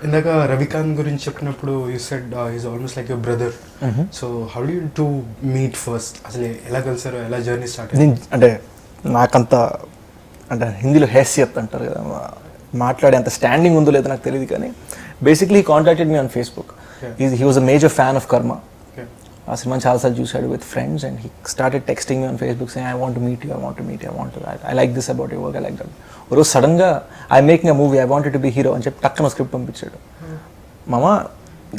ఇందాక రవికాంత్ గురించి చెప్పినప్పుడు you said is almost like your brother. So how do you to meet first? అసలు ఎలా కలిసారో, ఎలా జర్నీ స్టార్ట్ అయింది? అంటే నాకంత అంటే హిందీలో హేసియత్ అంటారు కదా, మాట్లాడే అంత స్టాండింగ్ ఉందో లేదో నాకు తెలియదు, కానీ basically he contacted me on Facebook. He was a major fan of కర్మ. ఆ సినిమా చాలాసార్లు చూసాడు with friends and he started texting me on Facebook saying I want to meet you, I want to meet you, I want to, I like this about your work, I like that. ఒకరోజు సడన్గా I making a movie, I wanted to be hero అని చెప్పి టక్కన script పంపించాడు. మామ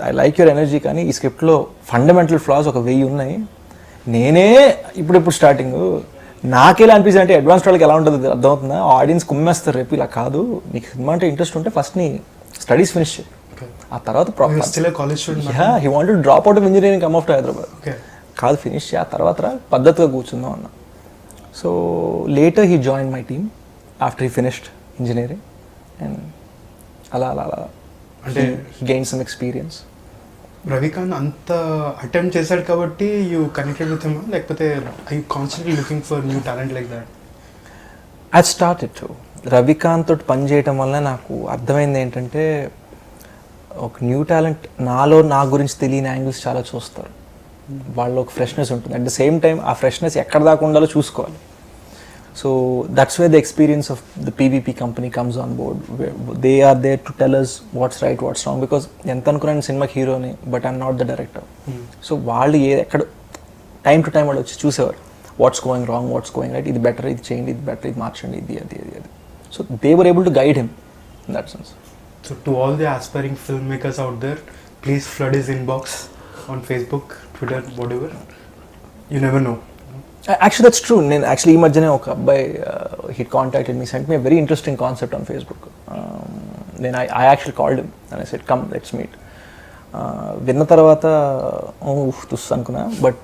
I like your energy, కానీ ఈ స్క్రిప్ట్లో ఫండమెంటల్ ఫ్లాస్ ఒక 1000 ఉన్నాయి, నేనే ఇప్పుడు స్టార్టింగ్, నాకెలా అనిపిస్తుంది అంటే అడ్వాన్స్ వాళ్ళకి ఎలా ఉంటుంది అర్థమవుతుందా, ఆడియన్స్ కుమ్మేస్తారు రేపు, ఇలా కాదు, నీకు సినిమా అంటే ఇంట్రెస్ట్ ఉంటే ఫస్ట్ నీ స్టడీస్ ఫినిష్ చేయి, ఆ తర్వాత he wanted drop out of engineering, come off to Hyderabad, కాదు ఫినిష్ చేయి, ఆ తర్వాత పద్ధతిగా కూర్చుందాం అన్న. So later he join my team after he finished engineering and అలా అలా అలా అంటే he gain some experience. Ravikanth అంత అటెంప్ట్ చేశాడు కాబట్టి యూ కనెక్టెడ్ విత్ హిమ్, లేకపోతే I you constantly looking for new talent like that? I started to Ravikanth తోటి పని చేయటం వల్ల నాకు అర్థమైంది ఏంటంటే, ఒక న్యూ టాలెంట్ నాలో నా గురించి తెలియని యాంగిల్స్ చాలా చూస్తారు, వాళ్ళు ఒక ఫ్రెష్నెస్ ఉంటుంది, అట్ ద సేమ్ టైం ఆ ఫ్రెష్నెస్ ఎక్కడ దాకా ఉండాలో చూసుకోవాలి. So that's way the experience of the PVP company comes on board. They are there to tell us what's right, what's wrong, because ఎంత అనుకున్నాను సినిమాకి హీరోని, but I'm not the director. So వాళ్ళు ఎక్కడ టైం టు టైం వాళ్ళు వచ్చి చూసేవారు, what's going wrong, what's going right, ఇది బెటర్, ఇది చేయండి, ఇది బెటర్, ఇది మార్చండి, ఇది అది అది అది. So they were able to guide him in that sense. So to all the aspiring filmmakers out there, please flood his inbox on Facebook, Twitter, whatever. You never know. Actually that's true. నేను actually ఈ మధ్యనే ఒక అబ్బాయి he contacted me, sent me a very interesting concept on Facebook. Then I actually called him and I said come let's meet. విన్న తర్వాత తుస్ అనుకున్నా, but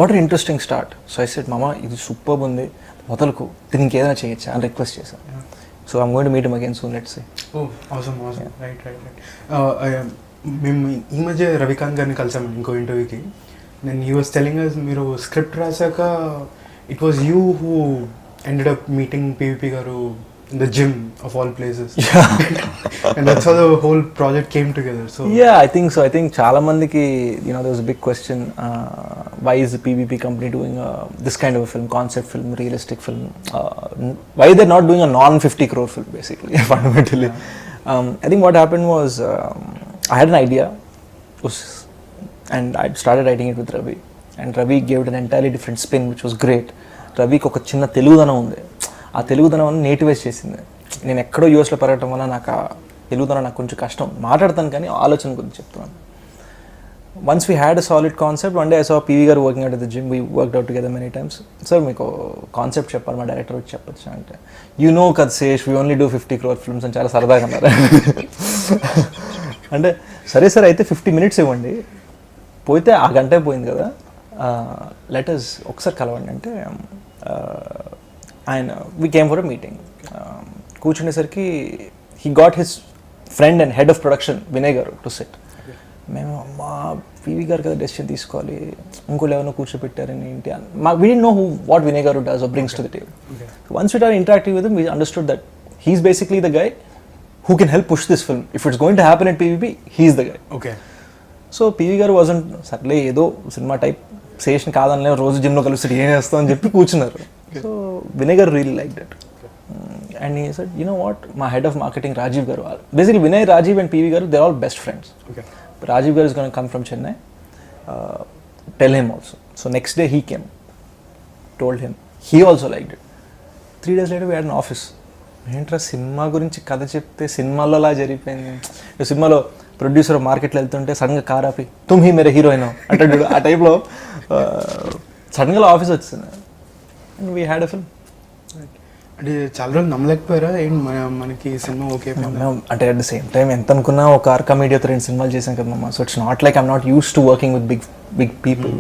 what an interesting start. So I said మామ ఇది superb ఉంది, మొదలుకు దీనికి ఏదైనా చేయొచ్చా అని రిక్వెస్ట్ చేశాను. So I'm going to meet him again soon, let's say. Oh, awesome. Yeah. Right. మేము ఈ మధ్య రవికాంత్ గారిని కలిసాము ఇంకో ఇంటర్వ్యూకి. నేను హీ వాస్ టెలింగ్ అస్ మీరు స్క్రిప్ట్ రాసాక it was you who ended up meeting PVP garu in the gym of all places. And that's how the whole project came together. So yeah, I think so. I think chaala mandiki, you know, there was a big question, why is the PVP company doing this kind of a film, concept film, realistic film, why they're not doing a non 50 crore film basically. Fundamentally, I think what happened was I had an idea and I started writing it with Ravi, and Ravi gave it an entirely different spin which was great. Ravi ki oka chinna telugudanam undi, ఆ తెలుగుదనం నేటివైజ్ చేసింది. నేను ఎక్కడో యూఎస్లో పెరగటం వల్ల నాకు ఆ తెలుగుదనం నాకు కొంచెం కష్టం, మాట్లాడతాను కానీ ఆలోచన గురించి చెప్తున్నాను. Once we had a solid concept, one day I saw PV garu working out the gym, we worked out together many times. Sir మీకు కాన్సెప్ట్ చెప్పాలి, మా డైరెక్టర్ వచ్చి చెప్పచ్చు అంటే, యూ నో కదా Sesh, we only do 50 crore films అని చాలా సరదాగా అన్నారు. అంటే సరే సార్ అయితే 50 minutes ఇవ్వండి, పోతే ఆ గంటే పోయింది కదా, లెటర్స్ ఒకసారి కలవండి అంటే ఆయన we came for a meeting. కూర్చునేసరికి he got his friend and head of production Vinay garu to set. మేము మా పీవీ గారు కదా డెసిషన్ తీసుకోవాలి, ఇంకోళ్ళు ఎవరినో కూర్చోబెట్టారని ఏంటి, we don't know what Vinay garu does or brings to the table. Once we are interacting with him, we understood that he's basically the guy who can help push this film. If it's going to happen at PVP, he's the guy. Okay. So PV గారు wasn't సర్లే ఏదో cinema type Seshan కాదనిలే, రోజు జిమ్లో కలుస్తాడు ఏం చేస్తాం అని చెప్పి కూర్చున్నారు. సో వినయ్ గారు really like that. And he said, you know what, my head of marketing Rajiv garu, basically Vinay, Rajiv and PV garu, they're all best friends. Okay. But Rajiv garu is going to come from Chennai, tell him also. So next day he came, told him, he also liked it. 3 days later we had an office. ఏంట్రా cinema గురించి కథ చెప్తే సినిమాలో అలా జరిగిపోయింది. సినిమాలో producer మార్కెట్లో వెళ్తుంటే సడన్గా కార్ ఆపి తుమ్ హీ మేరే హీరోయిన్ అంటాడు, ఆ టైప్లో సడన్గా ఆఫీస్ వచ్చింది. And we had a film. అంటే చాలా రోజులు నమ్మలేకపోయారా ఏంటి మనకి సినిమా ఓకే అంటే అట్ ద సేమ్ టైం ఎంత అనుకున్నా ఒక ఆర్కా మీడియాతో 2 సినిమాలు చేశాం కదా మమ్మ. So it's not like I'm not use to working with big people,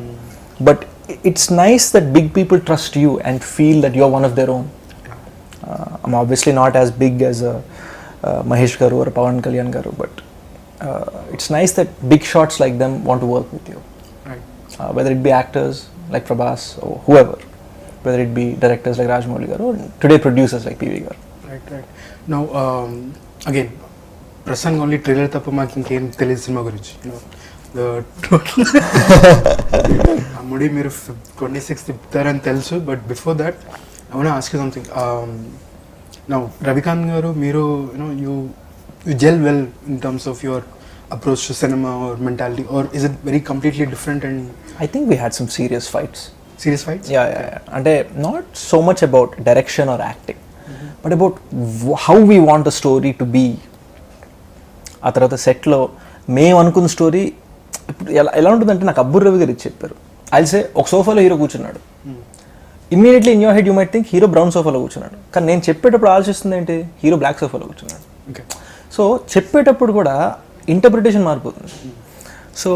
but it's nice that big people trust you and feel that you are one of their own. I'm obviously not as big as Mahesh garu or Pawan Kalyan garu, but it's nice that big shots like them want to work with you. Right. Whether it be actors like Prabhas or whoever, whether it be directors like Rajmouli garu or today producers like PV garu. Right. Now again ప్రస్తుతానికి only trailer తప్ప మాకు ఇంకేం తెలియదు cinema గురించి total ముడి మీరు 26th తిప్పుతారని తెలుసు, but before that I want to ask you something. Now Ravikanth garu, మీరు you gel well in terms of your approach to cinema or mentality, or is it very completely different? And I think we had some serious fights. Serious fights? Yeah. అంటే not so much about direction or acting, but about how we want the story to be. ఆ తర్వాత సెట్లో మేము అనుకున్న story ఇప్పుడు ఎలా ఉంటుందంటే, నాకు అబ్బుర్ రవి గారు చెప్పారు, సే ఒక సోఫాలో హీరో కూర్చున్నాడు, immediately in your head you might think hero brown సోఫాలో కూర్చున్నాడు, కానీ నేను చెప్పేటప్పుడు ఆలోచిస్తుంది ఏంటి, హీరో బ్లాక్ సోఫాలో కూర్చున్నాడు. సో చెప్పేటప్పుడు కూడా ఇంటర్ప్రిటేషన్ మారిపోతుంది. So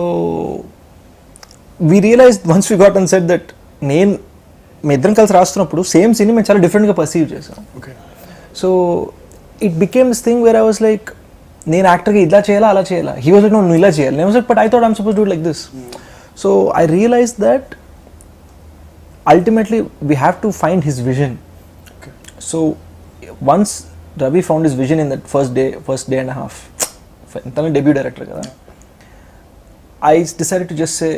we realize once we got and set that మీ ఇద్దరం కలిసి రాస్తున్నప్పుడు సేమ్ సీన్ మేము చాలా డిఫరెంట్గా పర్సీవ్ చేసాం. So it became this thing where I was like, నేను యాక్టర్గా ఇలా చేయాలా అలా చేయాలా, హీ వాజ్ లైక్ నువ్వు ఇలా చేయాలి, నేను was like but I thought I'm suppose do like this. So I realise that ultimately we have to find his vision. So once Ravi found his vision in that first day and a half, debut director kada, I decided to just say